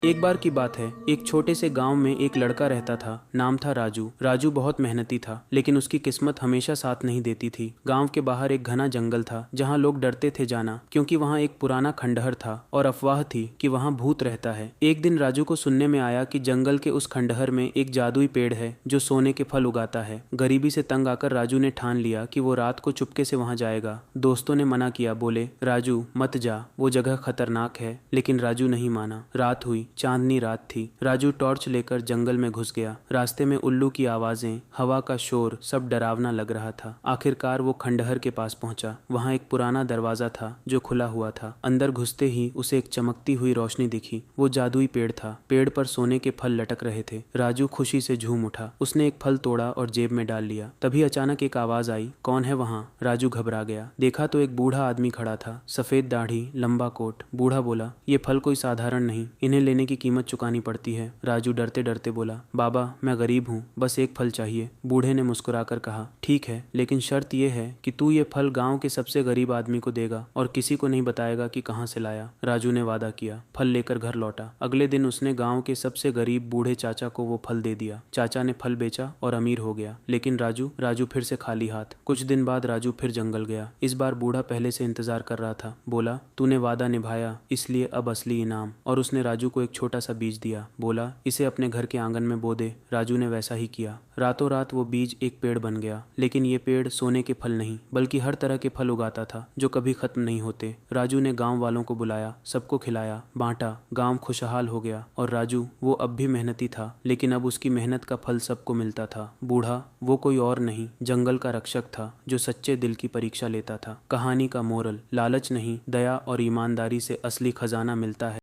एक बार की बात है, एक छोटे से गांव में एक लड़का रहता था। नाम था राजू। राजू बहुत मेहनती था, लेकिन उसकी किस्मत हमेशा साथ नहीं देती थी। गांव के बाहर एक घना जंगल था, जहां लोग डरते थे जाना, क्योंकि वहां एक पुराना खंडहर था और अफवाह थी कि वहां भूत रहता है। एक दिन राजू को सुनने में आया कि जंगल के उस खंडहर में एक जादुई पेड़ है जो सोने के फल उगाता है। गरीबी से तंग आकर राजू ने ठान लिया कि वो रात को चुपके से वहां जाएगा। दोस्तों ने मना किया, बोले राजू मत जा, वो जगह खतरनाक है। लेकिन राजू नहीं माना। रात हुई, चांदनी रात थी। राजू टॉर्च लेकर जंगल में घुस गया। रास्ते में उल्लू की आवाजें, हवा का शोर, सब डरावना लग रहा था। आखिरकार वो खंडहर के पास पहुंचा। वहां एक पुराना दरवाजा था जो खुला हुआ था। अंदर घुसते ही उसे एक चमकती हुई रोशनी दिखी। वो जादुई पेड़ था। पेड़ पर सोने के फल लटक रहे थे। राजू खुशी से झूम उठा। उसने एक फल तोड़ा और जेब में डाल लिया। तभी अचानक एक आवाज आई, कौन है वहां? राजू घबरा गया। देखा तो एक बूढ़ा आदमी खड़ा था, सफेद दाढ़ी, लंबा कोट। बूढ़ा बोला, ये फल कोई साधारण नहीं, इन्हें लेने की कीमत चुकानी पड़ती है। राजू डरते डरते बोला, बाबा मैं गरीब हूँ, बस एक फल चाहिए। बूढ़े ने मुस्कुराकर कहा, ठीक है, लेकिन शर्त यह है कि तू ये फल गांव के सबसे गरीब आदमी को देगा और किसी को नहीं बताएगा कि कहाँ से लाया। राजू ने वादा किया। फल लेकर घर लौटा। अगले दिन उसने गांव के सबसे गरीब बूढ़े चाचा को वो फल दे दिया। चाचा ने फल बेचा और अमीर हो गया, लेकिन राजू फिर से खाली हाथ। कुछ दिन बाद राजू फिर जंगल गया। इस बार बूढ़ा पहले से इंतजार कर रहा था। बोला, तूने वादा निभाया, इसलिए अब असली इनाम। और उसने राजू को एक छोटा सा बीज दिया। बोला, इसे अपने घर के आंगन में बो दे। राजू ने वैसा ही किया। रातों रात वो बीज एक पेड़ बन गया। लेकिन ये पेड़ सोने के फल नहीं, बल्कि हर तरह के फल उगाता था जो कभी खत्म नहीं होते। राजू ने गांव वालों को बुलाया, सबको खिलाया, बांटा। गांव खुशहाल हो गया। और राजू, वो अब भी मेहनती था, लेकिन अब उसकी मेहनत का फल सबको मिलता था। बूढ़ा, वो कोई और नहीं, जंगल का रक्षक था जो सच्चे दिल की परीक्षा लेता था। कहानी का मोरल, लालच नहीं, दया और ईमानदारी से असली खजाना मिलता है।